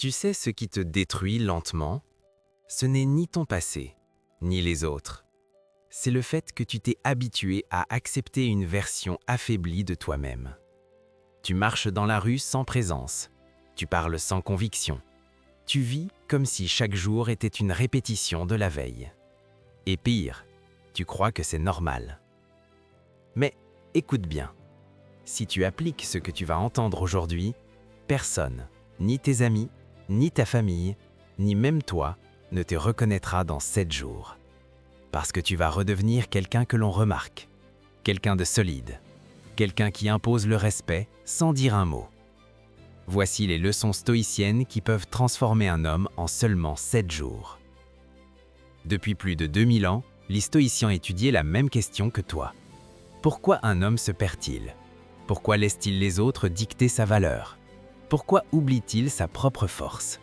Tu sais ce qui te détruit lentement? Ce n'est ni ton passé, ni les autres. C'est le fait que tu t'es habitué à accepter une version affaiblie de toi-même. Tu marches dans la rue sans présence. Tu parles sans conviction. Tu vis comme si chaque jour était une répétition de la veille. Et pire, tu crois que c'est normal. Mais écoute bien. Si tu appliques ce que tu vas entendre aujourd'hui, personne, ni tes amis, ni ta famille, ni même toi, ne te reconnaîtra dans 7 jours. Parce que tu vas redevenir quelqu'un que l'on remarque, quelqu'un de solide, quelqu'un qui impose le respect sans dire un mot. Voici les leçons stoïciennes qui peuvent transformer un homme en seulement 7 jours. Depuis plus de 2000 ans, les stoïciens étudiaient la même question que toi. Pourquoi un homme se perd-il? Pourquoi laisse-t-il les autres dicter sa valeur? Pourquoi oublie-t-il sa propre force?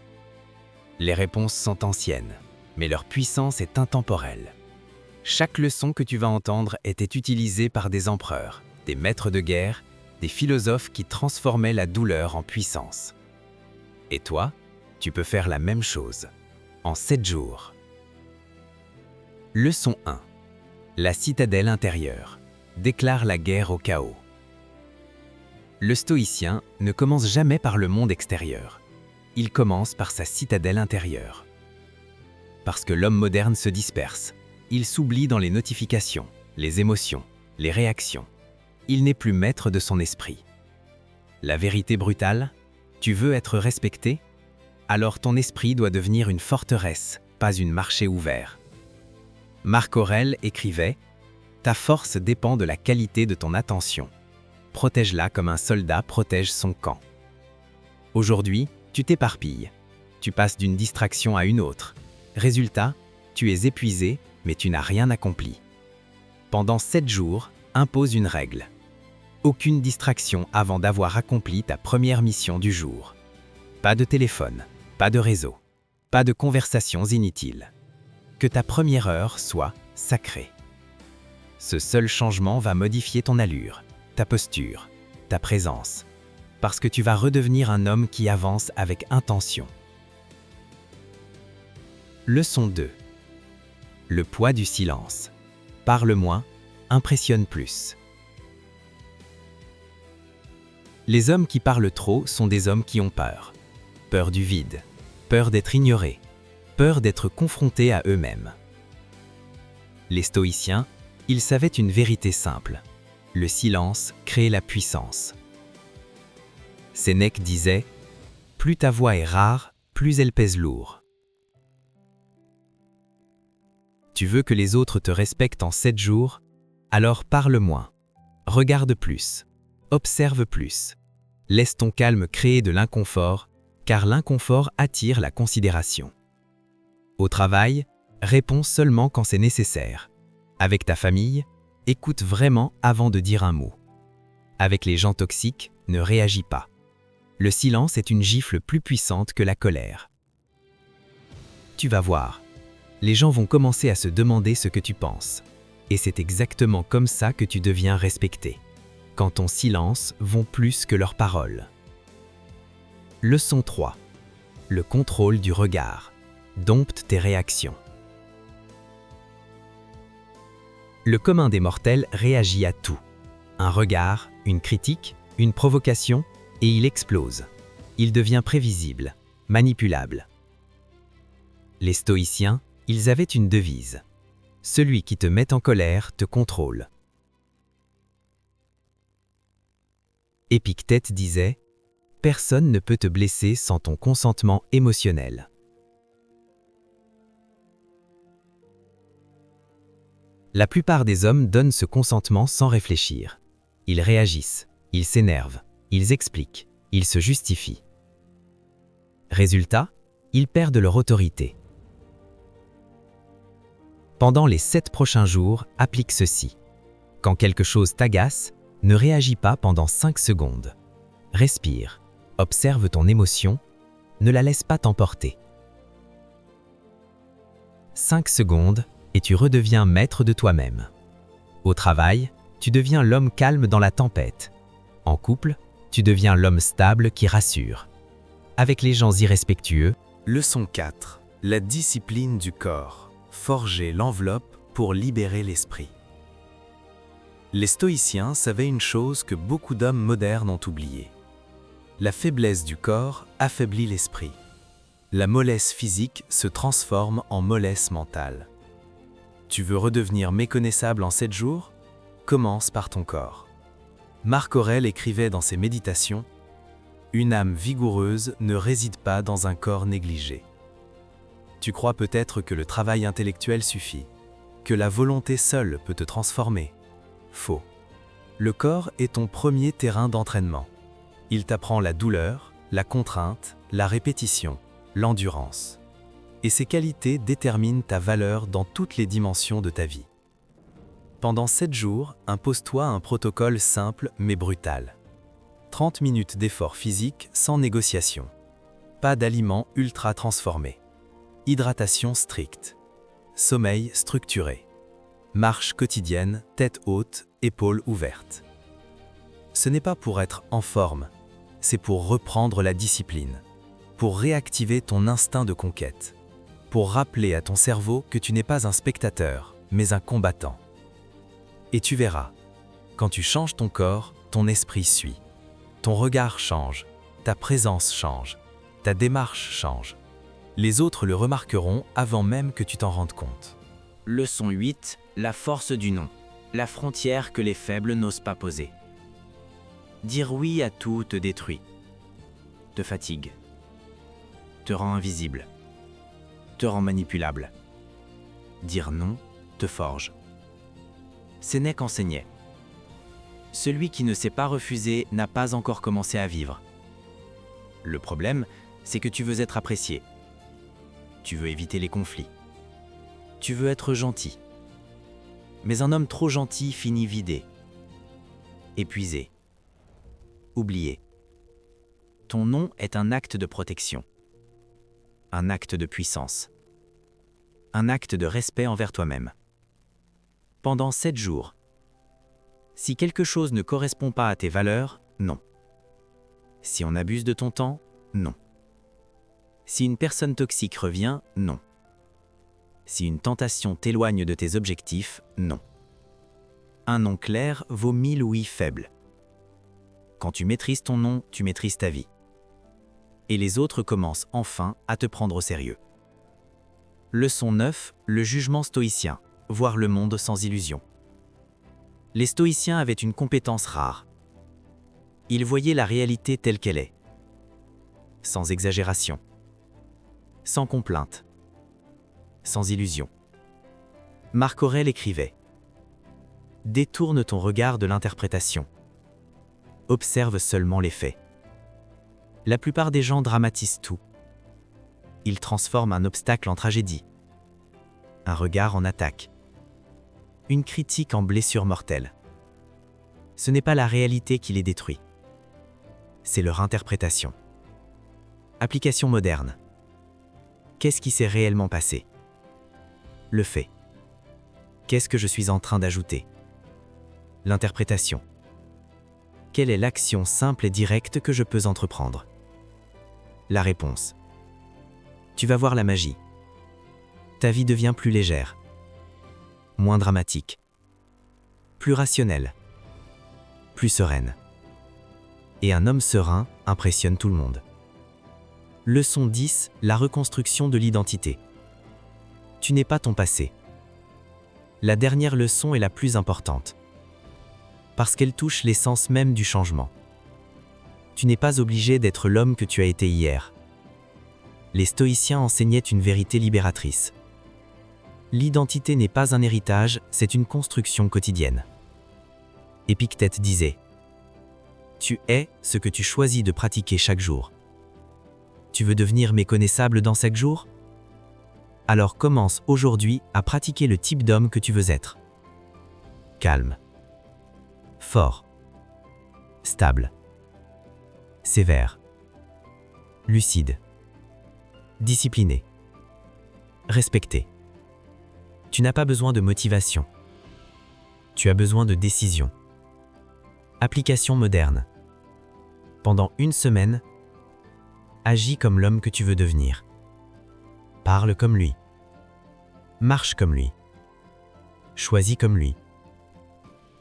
Les réponses sont anciennes, mais leur puissance est intemporelle. Chaque leçon que tu vas entendre était utilisée par des empereurs, des maîtres de guerre, des philosophes qui transformaient la douleur en puissance. Et toi, tu peux faire la même chose, en 7 jours. Leçon 1. La citadelle intérieure déclare la guerre au chaos. Le stoïcien ne commence jamais par le monde extérieur. Il commence par sa citadelle intérieure. Parce que l'homme moderne se disperse, il s'oublie dans les notifications, les émotions, les réactions. Il n'est plus maître de son esprit. La vérité brutale, tu veux être respecté? Alors ton esprit doit devenir une forteresse, pas une marché ouvert. Marc Aurèle écrivait « Ta force dépend de la qualité de ton attention. Protège-la comme un soldat protège son camp. » Aujourd'hui, tu t'éparpilles. Tu passes d'une distraction à une autre. Résultat, tu es épuisé, mais tu n'as rien accompli. Pendant 7 jours, impose une règle. Aucune distraction avant d'avoir accompli ta première mission du jour. Pas de téléphone, pas de réseau, pas de conversations inutiles. Que ta première heure soit sacrée. Ce seul changement va modifier ton allure, ta posture, ta présence, parce que tu vas redevenir un homme qui avance avec intention. Leçon 2. Le poids du silence. Parle moins, impressionne plus. Les hommes qui parlent trop sont des hommes qui ont peur. Peur du vide, peur d'être ignorés, peur d'être confrontés à eux-mêmes. Les stoïciens, ils savaient une vérité simple. Le silence crée la puissance. Sénèque disait « Plus ta voix est rare, plus elle pèse lourd. » Tu veux que les autres te respectent en 7 jours? Alors parle moins. Regarde plus. Observe plus. Laisse ton calme créer de l'inconfort, car l'inconfort attire la considération. Au travail, réponds seulement quand c'est nécessaire. Avec ta famille, écoute vraiment avant de dire un mot. Avec les gens toxiques, ne réagis pas. Le silence est une gifle plus puissante que la colère. Tu vas voir. Les gens vont commencer à se demander ce que tu penses. Et c'est exactement comme ça que tu deviens respecté. Quand ton silence vaut plus que leurs paroles. Leçon 3. Le contrôle du regard. Dompte tes réactions. Le commun des mortels réagit à tout. Un regard, une critique, une provocation, et il explose. Il devient prévisible, manipulable. Les stoïciens, ils avaient une devise. Celui qui te met en colère te contrôle. Épictète disait « Personne ne peut te blesser sans ton consentement émotionnel. » La plupart des hommes donnent ce consentement sans réfléchir. Ils réagissent, ils s'énervent, ils expliquent, ils se justifient. Résultat, ils perdent leur autorité. Pendant les 7 prochains jours, applique ceci. Quand quelque chose t'agace, ne réagis pas pendant 5 secondes. Respire, observe ton émotion, ne la laisse pas t'emporter. 5 secondes et tu redeviens maître de toi-même. Au travail, tu deviens l'homme calme dans la tempête. En couple, tu deviens l'homme stable qui rassure. avec les gens irrespectueux. Leçon 4. La discipline du corps. Forger l'enveloppe pour libérer l'esprit. Les stoïciens savaient une chose que beaucoup d'hommes modernes ont oubliée. La faiblesse du corps affaiblit l'esprit. La mollesse physique se transforme en mollesse mentale. Tu veux redevenir méconnaissable en 7 jours? Commence par ton corps. Marc Aurèle écrivait dans ses méditations « Une âme vigoureuse ne réside pas dans un corps négligé ». Tu crois peut-être que le travail intellectuel suffit, que la volonté seule peut te transformer. Faux. Le corps est ton premier terrain d'entraînement. Il t'apprend la douleur, la contrainte, la répétition, l'endurance. Et ces qualités déterminent ta valeur dans toutes les dimensions de ta vie. Pendant 7 jours, impose-toi un protocole simple mais brutal. 30 minutes d'effort physique sans négociation. Pas d'aliments ultra transformés. Hydratation stricte. Sommeil structuré. Marche quotidienne, tête haute, épaules ouvertes. Ce n'est pas pour être en forme, c'est pour reprendre la discipline, pour réactiver ton instinct de conquête, pour rappeler à ton cerveau que tu n'es pas un spectateur, mais un combattant. Et tu verras, quand tu changes ton corps, ton esprit suit. Ton regard change, ta présence change, ta démarche change. Les autres le remarqueront avant même que tu t'en rendes compte. Leçon 8. La force du non. La frontière que les faibles n'osent pas poser. Dire oui à tout te détruit, te fatigue, te rend invisible, te rend manipulable. Dire non te forge. Sénèque enseignait. Celui qui ne sait pas refuser n'a pas encore commencé à vivre. Le problème, c'est que tu veux être apprécié. Tu veux éviter les conflits. Tu veux être gentil. Mais un homme trop gentil finit vidé, épuisé, oublié. Ton non est un acte de protection, un acte de puissance, un acte de respect envers toi-même. Pendant 7 jours, si quelque chose ne correspond pas à tes valeurs, non. Si on abuse de ton temps, non. Si une personne toxique revient, non. Si une tentation t'éloigne de tes objectifs, non. Un non clair vaut 1000 oui faibles. Quand tu maîtrises ton non, tu maîtrises ta vie. Et les autres commencent enfin à te prendre au sérieux. Leçon 9. Le jugement stoïcien. Voir le monde sans illusion. Les stoïciens avaient une compétence rare. Ils voyaient la réalité telle qu'elle est. Sans exagération. Sans complainte. Sans illusion. Marc Aurèle écrivait « Détourne ton regard de l'interprétation. Observe seulement les faits. » La plupart des gens dramatisent tout. Ils transforment un obstacle en tragédie, un regard en attaque, une critique en blessure mortelle. Ce n'est pas la réalité qui les détruit. C'est leur interprétation. Application moderne. Qu'est-ce qui s'est réellement passé ? Le fait. Qu'est-ce que je suis en train d'ajouter? L'interprétation. Quelle est l'action simple et directe que je peux entreprendre? La réponse. Tu vas voir la magie. Ta vie devient plus légère, moins dramatique, plus rationnelle, plus sereine. Et un homme serein impressionne tout le monde. Leçon 10. La reconstruction de l'identité. Tu n'es pas ton passé. La dernière leçon est la plus importante, parce qu'elle touche l'essence même du changement. Tu n'es pas obligé d'être l'homme que tu as été hier. Les stoïciens enseignaient une vérité libératrice. L'identité n'est pas un héritage, c'est une construction quotidienne. Épictète disait « Tu es ce que tu choisis de pratiquer chaque jour. » Tu veux devenir méconnaissable dans 5 jours? Alors commence aujourd'hui à pratiquer le type d'homme que tu veux être. Calme. Fort. Stable. Sévère. Lucide. Discipliné. Respecté. Tu n'as pas besoin de motivation. Tu as besoin de décision. Application moderne. Pendant 1 semaine, Agis comme l'homme que tu veux devenir. Parle comme lui. Marche comme lui. Choisis comme lui.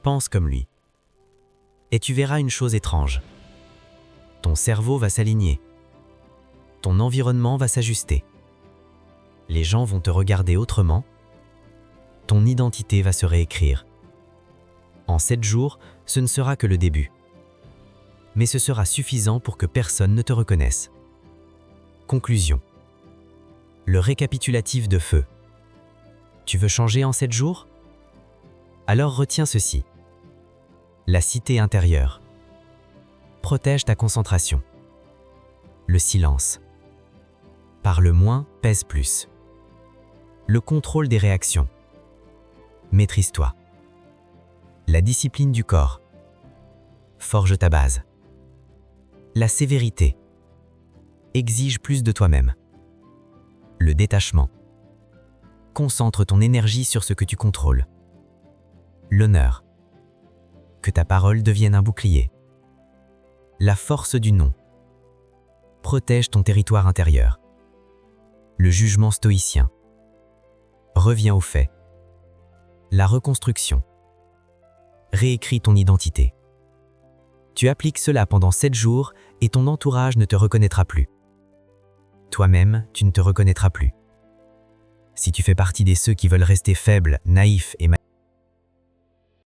Pense comme lui. Et tu verras une chose étrange. Ton cerveau va s'aligner. Ton environnement va s'ajuster. Les gens vont te regarder autrement. Ton identité va se réécrire. En 7 jours, ce ne sera que le début. Mais ce sera suffisant pour que personne ne te reconnaisse. Conclusion. Le récapitulatif de feu. Tu veux changer en 7 jours? Alors retiens ceci. La cité intérieure. Protège ta concentration. Le silence. Parle moins, pèse plus. Le contrôle des réactions. Maîtrise-toi. La discipline du corps. Forge ta base. La sévérité. Exige plus de toi-même. Le détachement. Concentre ton énergie sur ce que tu contrôles. L'honneur. Que ta parole devienne un bouclier. La force du non. Protège ton territoire intérieur. Le jugement stoïcien. Reviens aux faits. La reconstruction. Réécris ton identité. Tu appliques cela pendant 7 jours et ton entourage ne te reconnaîtra plus. Toi-même, tu ne te reconnaîtras plus. Si tu fais partie de ceux qui veulent rester faibles, naïfs et